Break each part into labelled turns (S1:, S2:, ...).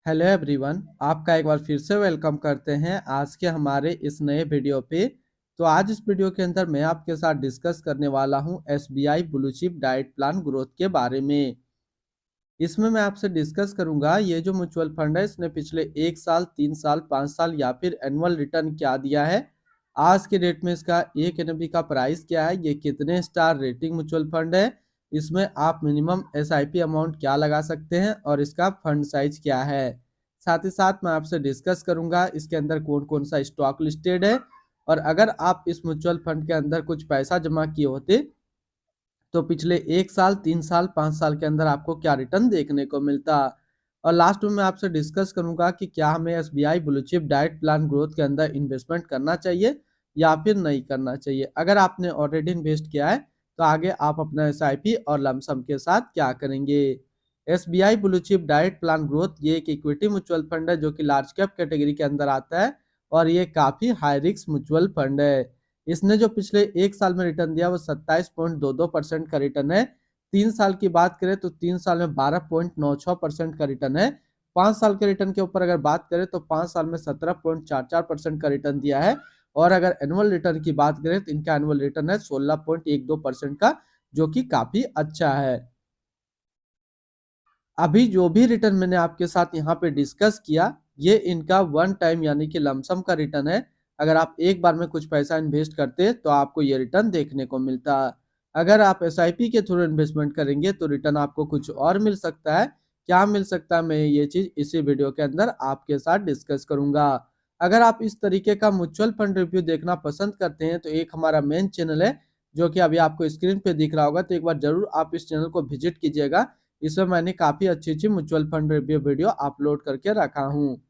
S1: Hello everyone, आपका एक बार फिर से वेलकम करते हैं आज के हमारे इस नए वीडियो पे। तो आज इस वीडियो के अंदर मैं आपके साथ डिस्कस करने वाला हूं SBI blue chip diet plan growth के बारे में। इसमें मैं आपसे डिस्कस करूंगा ये जो म्यूचुअल फंड है इसने पिछले 1 साल, 3 साल, 5 साल या फिर एनुअल रिटर्न क्या दिया है। आज के डेट में इसका एक एनएबी का प्राइस क्या है, ये कितने स्टार रेटिंग म्यूचुअल फंड है, इसमें आप मिनिमम एसआईपी अमाउंट क्या लगा सकते हैं और इसका फंड साइज क्या है। साथ ही साथ मैं आपसे डिस्कस करूंगा इसके अंदर कौन कौन सा स्टॉक लिस्टेड है, और अगर आप इस म्यूचुअल फंड के अंदर कुछ पैसा जमा किए होते तो पिछले 1 साल, 3 साल, 5 साल के अंदर आपको क्या रिटर्न देखने को मिलता। और लास्ट में मैं आपसे डिस्कस करूंगा कि क्या हमें SBI blue chip diet plan growth के अंदर इन्वेस्टमेंट करना चाहिए या फिर नहीं करना चाहिए। अगर आपने ऑलरेडी इन्वेस्ट किया है तो आगे आप अपना एसआईपी और लमसम के साथ क्या करेंगे। SBI blue chip diet plan growth ये एक इक्विटी म्यूचुअल फंड है जो कि लार्ज कैप कैटेगरी के अंदर आता है और ये काफी हाई रिस्क म्यूचुअल फंड है। इसने जो पिछले 1 साल में रिटर्न दिया वो 27.22% का रिटर्न है। 3 साल की बात करें तो 3 साल में 12.96% का रिटर्न है। 5 साल के रिटर्न के ऊपर अगर बात करें तो 5 साल में 17.44% का रिटर्न दिया है। और अगर एनुअल रिटर्न की बात करें तो इनका एनुअल रिटर्न है 16.12% का, जो कि काफी अच्छा है। अभी जो भी रिटर्न मैंने आपके साथ यहाँ पे डिस्कस किया ये इनका वन टाइम यानी कि लमसम का रिटर्न है। अगर आप एक बार में कुछ पैसा इन्वेस्ट करते तो आपको ये रिटर्न देखने को मिलता। अगर आप एसआईपी के थ्रू इन्वेस्टमेंट करेंगे तो रिटर्न आपको कुछ और मिल सकता है। क्या मिल सकता है, मैं ये चीज इसी वीडियो के अंदर आपके साथ डिस्कस करूंगा। अगर आप इस तरीके का म्यूचुअल फंड रिव्यू देखना पसंद करते हैं तो एक हमारा मेन चैनल है जो कि अभी आपको स्क्रीन पे दिख रहा होगा, तो एक बार जरूर आप इस चैनल को विजिट कीजिएगा। इसमें मैंने काफी अच्छी अच्छी mutual fund review video upload करके रखा हूँ।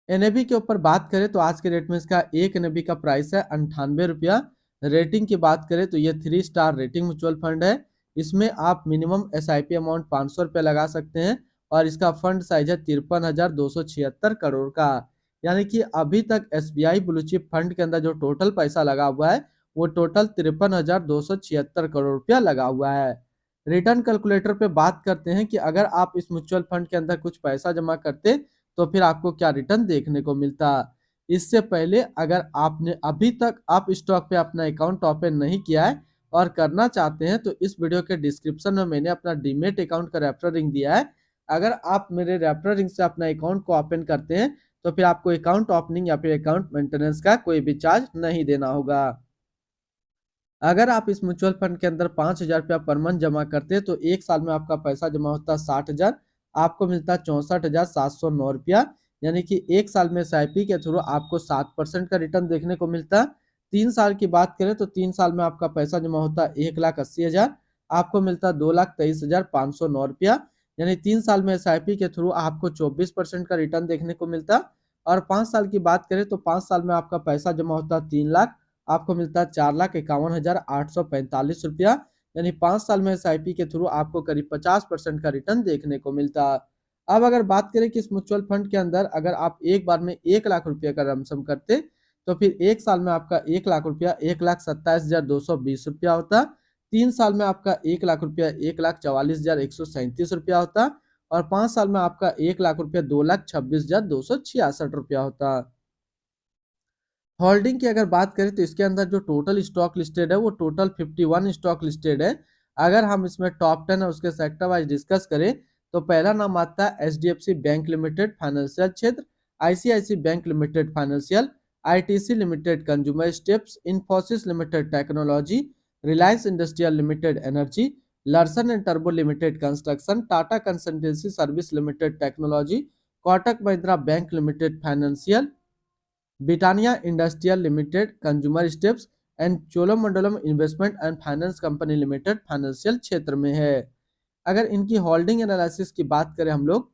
S1: एनएबी के ऊपर बात करें तो आज के रेट में इसका एक एनएबी का प्राइस है 98 रुपया। रेटिंग की बात करें तो ये 3 स्टार रेटिंग म्यूचुअल फंड है। इसमें आप मिनिमम एसआईपी अमाउंट 500 रुपये लगा सकते हैं और इसका फंड साइज है 53,276 करोड़ का। यानी कि अभी तक एसबीआई ब्लू चिप फंड के अंदर जो टोटल पैसा लगा हुआ है वो टोटल 53,276 करोड़ रुपया लगा हुआ है। रिटर्न कैलकुलेटर पे बात करते हैं कि अगर आप इस म्यूचुअल फंड के अंदर कुछ पैसा जमा करते तो फिर आपको क्या रिटर्न देखने को मिलता। इससे पहले अगर आपने अभी तक आप स्टॉक पे अपना अकाउंट ओपन नहीं किया है और करना चाहते हैं तो इस वीडियो के डिस्क्रिप्शन में मैंने अपना डीमेट अकाउंट का रेफरल लिंक दिया है। अगर आप मेरे रेफरल लिंक से अपना अकाउंट को ओपन करते हैं तो फिर आपको अकाउंट ओपनिंग या फिर अकाउंट मेंटेनेंस का कोई भी चार्ज नहीं देना होगा। अगर आप इस म्यूचुअल फंड के अंदर 5,000 रुपया पर मंथ जमा करते हैं तो 1 साल में आपका पैसा जमा होता है 60,000, आपको मिलता है 64,709 रुपया। यानी कि 1 साल में एसआईपी के थ्रू आपको 7% का रिटर्न देखने को मिलता है। 3 साल की बात करें तो 3 साल में आपका पैसा जमा होता है 1,80,000, आपको मिलता है 2,23,509 रुपया। यानी 3 साल में एसआईपी के थ्रू आपको 24% का रिटर्न देखने को मिलता। और 5 साल की बात करें तो 5 साल में आपका पैसा जमा होता है 3 लाख, आपको मिलता है 4,51,845 रुपया। यानी 5 साल में एसआईपी के थ्रू आपको करीब 50% का रिटर्न देखने को मिलता। अब अगर बात करें कि इस म्यूचुअल फंड के अंदर अगर आप एक बार में 1 लाख रुपये का लमसम करते तो फिर 1 साल में आपका 1 लाख रुपया 1,27,220 रुपया होता। 3 साल में आपका 1 लाख रुपया 1,44,137 रुपया होता। और 5 साल में आपका 1 लाख रुपया 2,26,266 रुपया होता। होल्डिंग की अगर बात करें तो इसके अंदर जो टोटल स्टॉक लिस्टेड है वो टोटल 51 स्टॉक लिस्टेड है। अगर हम इसमें टॉप 10 है उसके सेक्टर वाइज डिस्कस करें तो पहला नाम आता है एचडीएफसी बैंक लिमिटेड फाइनेंशियल क्षेत्र, ICIC bank limited financial, ITC limited consumer steps, Infosys limited technology, Reliance industrial limited energy, Larsen and टर्बो limited construction, Tata consultancy service limited technology, Kotak Mahindra bank limited financial, Britannia industrial limited consumer steps and Cholamandalam investment and finance company limited financial क्षेत्र में है। अगर इनकी holding analysis की बात करें हम लोग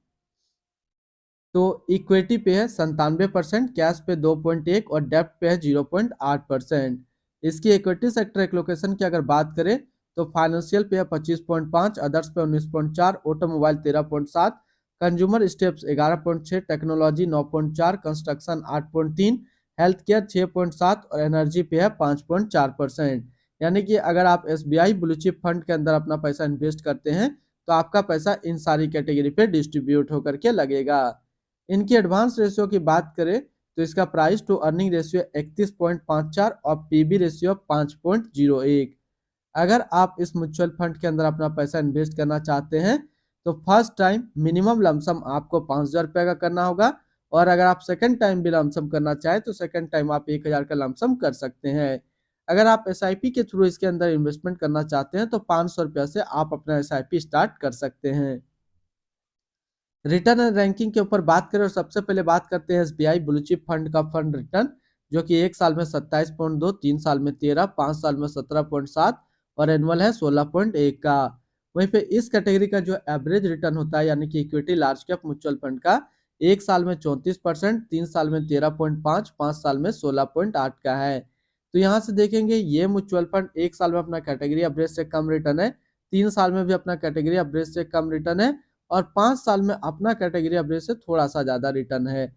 S1: तो इक्विटी पे है 97%, कैश पे 2.1 और डेप्ट पे है 0.8%। इसकी इक्विटी सेक्टर एलोकेशन की अगर बात करें तो फाइनेंशियल पे है 25.5, अदर्स पे 19.4, automobile 13.7, consumer steps 11.6, technology 9.4, construction 8.3, health care 6.7 और एनर्जी पे है 5.4%। यानी कि अगर आप एसबीआई ब्लू चिप फंड के अंदर अपना पैसा इन्वेस्ट करते हैं तो आपका पैसा इन सारी कैटेगरी पे डिस्ट्रीब्यूट होकर के लगेगा। इनकी एडवांस रेशियो की बात करें तो इसका प्राइस टू अर्निंग रेशियो 31.54 और पीबी रेशियो 5.01। अगर आप इस म्यूचुअल फंड के अंदर अपना पैसा इन्वेस्ट करना चाहते हैं तो फर्स्ट टाइम मिनिमम लमसम आपको 5,000 रुपये का करना होगा, और अगर आप सेकंड टाइम भी लमसम करना चाहें तो सेकंड टाइम आप 1,000 का लमसम कर सकते हैं। अगर आप एसआईपी के थ्रू इसके अंदर इन्वेस्टमेंट करना चाहते हैं तो 500 रुपये से आप अपना एसआईपी स्टार्ट कर सकते हैं। रिटर्न एंड रैंकिंग के ऊपर बात करें और सबसे पहले बात करते हैं एसबीआई ब्लू चिप फंड का फंड रिटर्न, जो कि 1 साल में 27.2, 3 साल में 13, 5 साल में 17.7 और एनुअल है 16.1 का। वहीं पे इस कैटेगरी का जो एवरेज रिटर्न होता है यानी कि equity large cap mutual fund का 1 साल में 34%, 3 साल में 13.5, 5 साल में 16.8 का है। तो यहाँ से देखेंगे ये म्यूचुअल फंड 1 साल में अपना कैटेगरी एवरेज से कम रिटर्न है, 3 साल में भी अपना कैटेगरी एवरेज से कम रिटर्न है और 5 साल में अपना कैटेगरी एवरेज से थोड़ा सा ज्यादा रिटर्न है।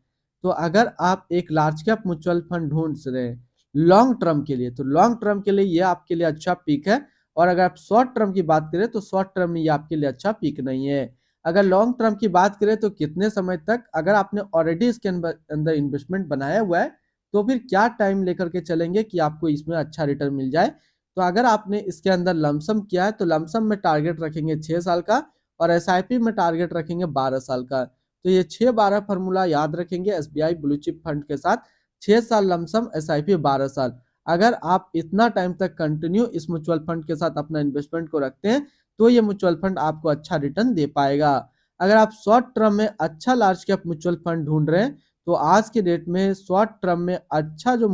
S1: तो अगर आप एक लार्ज कैप म्यूचुअल फंड ढूंढ रहे हैं लॉन्ग टर्म के लिए तो लॉन्ग टर्म के लिए ये आपके लिए अच्छा पिक है, और अगर आप शॉर्ट टर्म की बात करें तो शॉर्ट टर्म में ये आपके लिए अच्छा पिक नहीं है। अगर लॉन्ग टर्म की बात करें तो कितने समय तक, अगर आपने ऑलरेडी इसके अंदर इन्वेस्टमेंट बनाया हुआ है तो फिर क्या टाइम लेकर के चलेंगे कि आपको इसमें अच्छा रिटर्न मिल जाए। तो अगर आपने इसके अंदर लमसम किया है तो लमसम में टारगेट रखेंगे 6 साल का और एसआईपी में टारगेट रखेंगे 12 साल का। तो ये 6-12 फॉर्मूला याद रखेंगे एसबीआई ब्लू चिप फंड के साथ, 6 साल लमसम एसआईपी 12 साल। अगर आप इतना टाइम तक कंटिन्यू इस म्यूचुअल फंड के साथ अपना इन्वेस्टमेंट को रखते हैं तो ये म्यूचुअल फंड आपको अच्छा रिटर्न दे पाएगा। अगर आप शॉर्ट टर्म में अच्छा लार्ज कैप म्यूचुअल फंड ढूंढ रहे हैं तो आज के डेट में शॉर्ट टर्म में अच्छा जो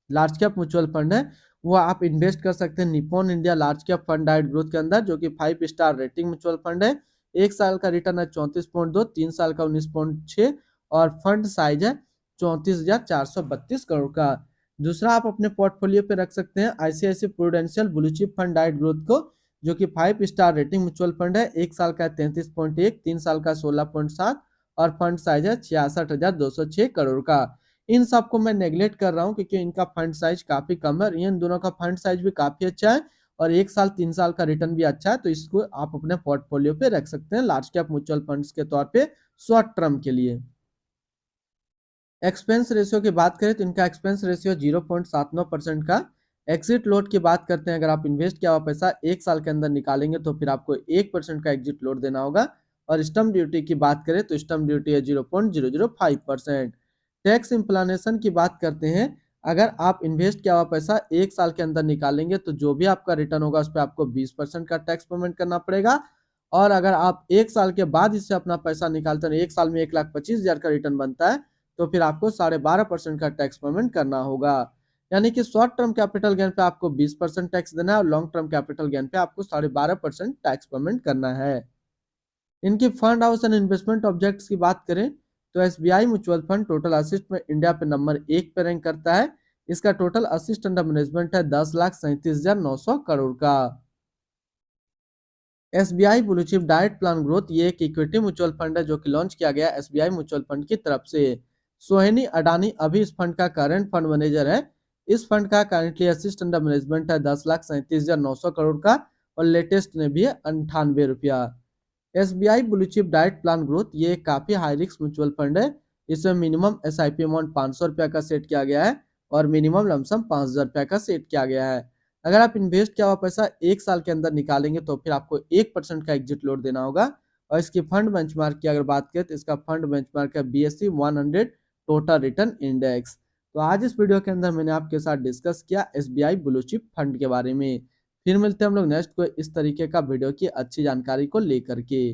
S1: लार्ज कैप म्यूचुअल फंड है वो आप इन्वेस्ट कर सकते हैं Nippon India large cap fund डाइट ग्रोथ के अंदर, जो कि 5 स्टार रेटिंग म्यूचुअल फंड है। 1 साल का रिटर्न है 34.2, 3 साल का 19.6 और फंड साइज है 34,432 करोड़ का। दूसरा आप अपने पोर्टफोलियो पे रख सकते हैं ICICI Prudential blue chip fund डाइट ग्रोथ को, जो कि 5 स्टार रेटिंग म्यूचुअल फंड है। 1 साल का 33.1, 3 साल का 16.7 और फंड साइज है 66,206 करोड़ का। इन सबको मैं नेगलेक्ट कर रहा हूं क्योंकि इनका फंड साइज काफी कम है, इन दोनों का फंड साइज भी काफी अच्छा है और 1 साल 3 साल का रिटर्न भी अच्छा है, तो इसको आप अपने पोर्टफोलियो पे रख सकते हैं लार्ज कैप म्यूचुअल फंड्स के तौर पे शॉर्ट टर्म के लिए। एक्सपेंस रेशियो की बात करें तो इनका एक्सपेंस रेशियो 0.79% का। एग्जिट लोड की बात करते हैं, अगर आप इन्वेस्ट किया हुआ पैसा 1 साल के अंदर निकालेंगे तो फिर आपको 1% का एग्जिट लोड देना होगा। और स्टम्प ड्यूटी की बात करें तो स्टम्प ड्यूटी है 0.005%। टैक्स इम्प्लानेशन की बात करते हैं, अगर आप इन्वेस्ट किया हुआ पैसा 1 साल के अंदर निकालेंगे तो जो भी आपका रिटर्न होगा उस पर आपको 20% का टैक्स पेमेंट करना पड़ेगा। और अगर आप 1 साल के बाद इससे अपना पैसा निकालते हैं, 1 साल में 1,25,000 का रिटर्न बनता है तो फिर आपको 12.5% का टैक्स पेमेंट करना होगा। यानी कि शॉर्ट टर्म कैपिटल गेन पे आपको 20% टैक्स देना है और लॉन्ग टर्म कैपिटल गेन पे आपको 12.5% टैक्स पेमेंट करना है। इनकी fund house and investment objects की बात करें तो SBI mutual fund total assist में इंडिया पे नंबर 1 पे रैंक करता है। इसका टोटल असिस्ट अंडर मैनेजमेंट है 10,37,900 करोड़ का। SBI blue chip diet plan growth ये एक इक्विटी म्यूचुअल फंड है जो कि लॉन्च किया गया एसबीआई म्यूचुअल फंड की तरफ से। सोहिनी अडानी अभी इस फंड का करंट फंड मैनेजर है। इस फंड का करंटली असिस्ट अंडर मैनेजमेंट है 10,37,900 करोड़ का और लेटेस्ट में भी है 98 रुपया। SBI blue chip diet plan growth ये काफी हाई रिस्क म्यूचुअल फंड है। इसमें मिनिमम एसआईपी अमाउंट 500 रुपया का सेट किया गया है और मिनिमम लमसम 5,000 रुपया का सेट किया गया है। अगर आप इन्वेस्ट किया हुआ पैसा 1 साल के अंदर निकालेंगे तो फिर आपको 1% का एग्जिट लोड देना होगा। और इसकी फंड बेंचमार्क की अगर बात करें तो इसका फंड बेंचमार्क है BSE 100 टोटल रिटर्न इंडेक्स। तो आज इस वीडियो के अंदर मैंने आपके साथ डिस्कस किया एसबीआई ब्लू चिप फंड के बारे में। फिर मिलते हैं हम लोग नेक्स्ट को इस तरीके का वीडियो की अच्छी जानकारी को लेकर के।